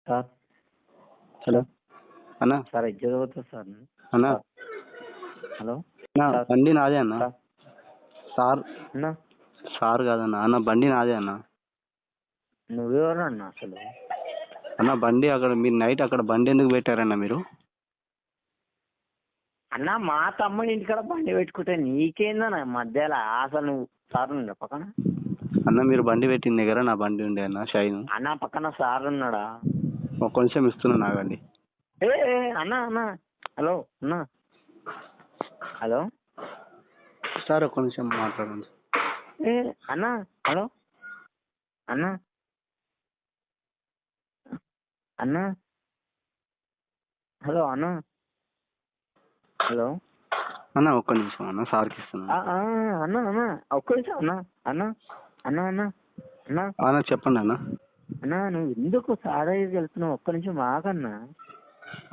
sir hello sir అన్న sir exam అవుతుంది sir అన్న సార్ హలో అన్న సార్ బండి నాదే అన్న సార్ సార్ అన్న సార్ కాదన్న అన్న బండి నాదే అన్న నువ్వెవరు అన్న అసలు అన్న బండి అక్కడ మీరు నైట్ అక్కడ బండి ఎందుకు పెట్టారన్న మీరు అన్న మా తమ్ముడి ఇంటికాడ బండి పెట్టుకుంటే నీకేందన్న మధ్యలో అసలు నువ్వు సార్ ఉన్నాడా పక్కన అన్న మీరు బండి పెట్టిన దగ్గర నా బండి ఉండే అన్న షైన్ అన్న పక్కన సార్ ఉన్నాడా ఒక కొంచెం ఇస్తున్నా నాగండి అన్న అన్న హలో అన్న హలో సార్ ఒక నిమిషం మాట్లాడండి అన్న హలో అన్న అన్న హలో అన్న హలో అన్న ఒక్క నిమిషం అన్న సార్కి ఇస్తున్నా అన్న అన్న ఒక్క నిమిషం అన్న అన్న అన్న అన్న అన్న అన్న చెప్పండి అన్న అన్న నువ్వు ఎందుకు సారాయికి వెళ్తున్నావు ఒక్క నిమిషం ఆగన్నా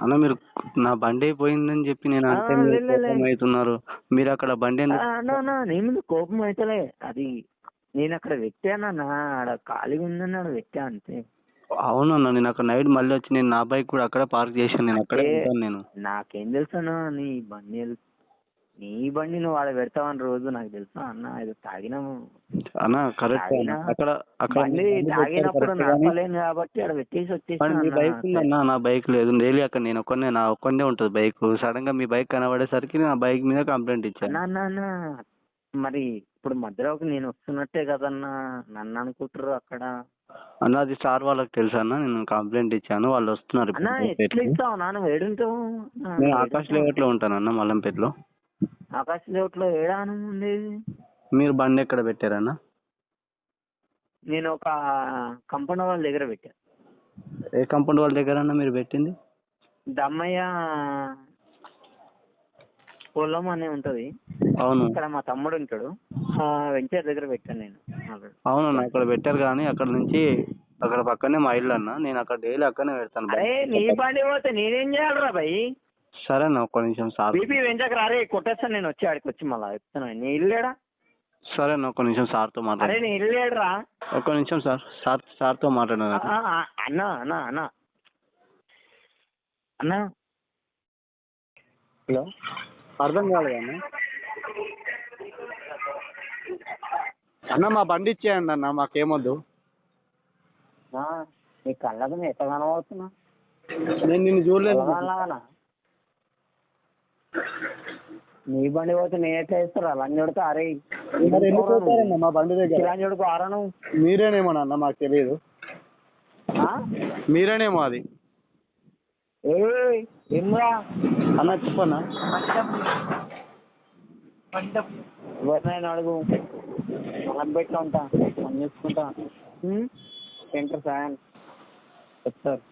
అన్న మీరు నా బండి పోయిందని చెప్పి నేను అంటే మీరు కోపం అవుతున్నారు మీరు అక్కడ బండి ఎందుకు అన్న అన్న నీ ముందు కోపం అవుతలే అది నేను అక్కడ పెట్టానన్నా ఆడ ఖాళీగా ఉందని ఆడ పెట్టా అంతే అవునన్నా నేను అక్కడ నైట్ మళ్ళీ వచ్చి నేను నా బైక్ కూడా అక్కడే పార్క్ చేశాను నేను అక్కడే ఉంటాను నేను నాకేం తెలుసు అన్న నీ బండి నువ్వు ఆడ పెడతావని రోజు నాకు తెలుసా అన్న ఇది తాగినాము అన్న కరెక్ట్ అక్కడ అక్కడ బండి తాగినప్పుడు నడపలేను కాబట్టి ఆడ పెట్టేసి వచ్చేసాను మీ బైక్ ఉందన్న నా బైక్ లేదు డైలీ అక్కడ నేను ఒక్కనే నా ఒక్కనే ఉంటుంది బైక్ సడన్ గా మీ బైక్ కనబడేసరికి నా బైక్ మీద కంప్లైంట్ ఇచ్చాను అన్న మరి ఇప్పుడు మధ్యలోకి నేను వస్తున్నట్టే కదన్నా నన్ను అనుకుంటారు అక్కడ అన్న అది స్టార్ వాళ్ళకి తెలుసు అన్న నేను కంప్లైంట్ ఇచ్చాను వాళ్ళు వస్తున్నారు అన్న ఎట్లా ఇస్తావు నాన్న ఏడుంటావు నేను ఆకాశ్ లేఅవుట్ లో ఉంటాను అన్న మల్లంపేటలో ఆకాశ్ లేఅవుట్ లో ఏడాను ఉండేది మీరు బండి ఎక్కడ పెట్టారన్న నేను ఒక కంపౌండ్ వాళ్ళ దగ్గర పెట్టా ఏ కంపౌండ్ వాళ్ళ దగ్గర అన్న మీరు పెట్టింది దమ్మయ్య పొలం అనే ఉంటది అవును ఇక్కడ మా తమ్ముడు ఉంటాడు వెంచర్ దగ్గర పెట్టాను నేను అవునన్నా అక్కడ పెట్టారు కానీ అక్కడ నుంచి అక్కడ పక్కనే మా ఇల్లు అన్న నేను అక్కడ డైలీ అక్కడనే పెడతాను అరే నీ బండి పోతే నేనేం చేయాలరా భయ్ సరే అన్న ఒక్క నిమిషం సార్ బీపీ వెంచక రారే కొట్టేస్తాను నేను వచ్చి ఆడికి వచ్చి మళ్ళీ చెప్తాను నీ ఇల్లేడా సరే అన్న ఒక్క నిమిషం సార్తో మాట్లాడు అరే నీ ఇల్లేడరా ఒక్క నిమిషం సార్తో మాట్లాడాను అన్న అన్న అన్న అన్న హలో అర్థం కాలేదు అన్న అన్న మా బండి ఇచ్చేయండి అన్న మాకేమొద్దు నీ కళ్ళకు నేను ఎట్లా కనబడుతున్నా నేను నిన్ను చూడలేదు నీ బండి పోతే నేను ఎట్లా చేస్తారా లంచ్ కొడితే అరే మా బండి దగ్గర లంచ్ కొడుకు ఆరాను మీరేనేమో అన్న మాకు తెలియదు మీరేనేమో అది ఏమ్రా అన్న చెప్పన్నా ఎవరినైనా అడుగు మనం పెట్టుకుంటా ఉంటా మనం చూసుకుంటా సెంటర్ ఫ్యాన్ చెప్తారు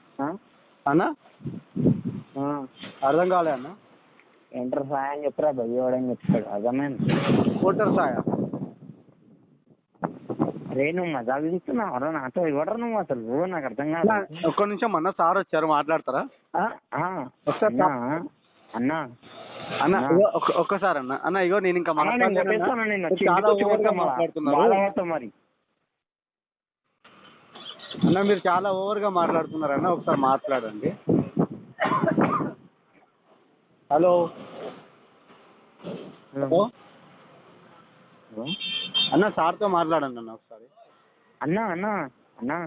అన్న అర్థం కాలే అన్న ఎంటర్ ఫ్యాన్ చెప్పురా భయ్యోడని చెప్తాడు అర్థమైంది కోటర్ సాయ అరే నువ్వు మజా తీస్తున్నావు నాతో ఇవ్వడరా నువ్వు అసలు నాకు అర్థం కాదు ఒక్క నిమిషం అన్న సార్ వచ్చారు మాట్లాడతారా అన్నా అన్న ఒక్కసారి అన్న అన్న ఇగో నేను ఇంకా చాలా ఓవర్గా మాట్లాడుతున్నారు మరి అన్న మీరు చాలా ఓవర్గా మాట్లాడుతున్నారన్న ఒకసారి మాట్లాడండి హలో హలో అన్న సార్తో మాట్లాడండి అన్న ఒకసారి అన్నా అన్నా అన్నా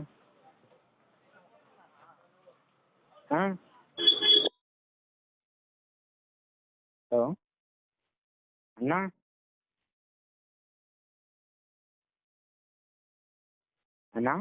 హలో అన్నా అన్నా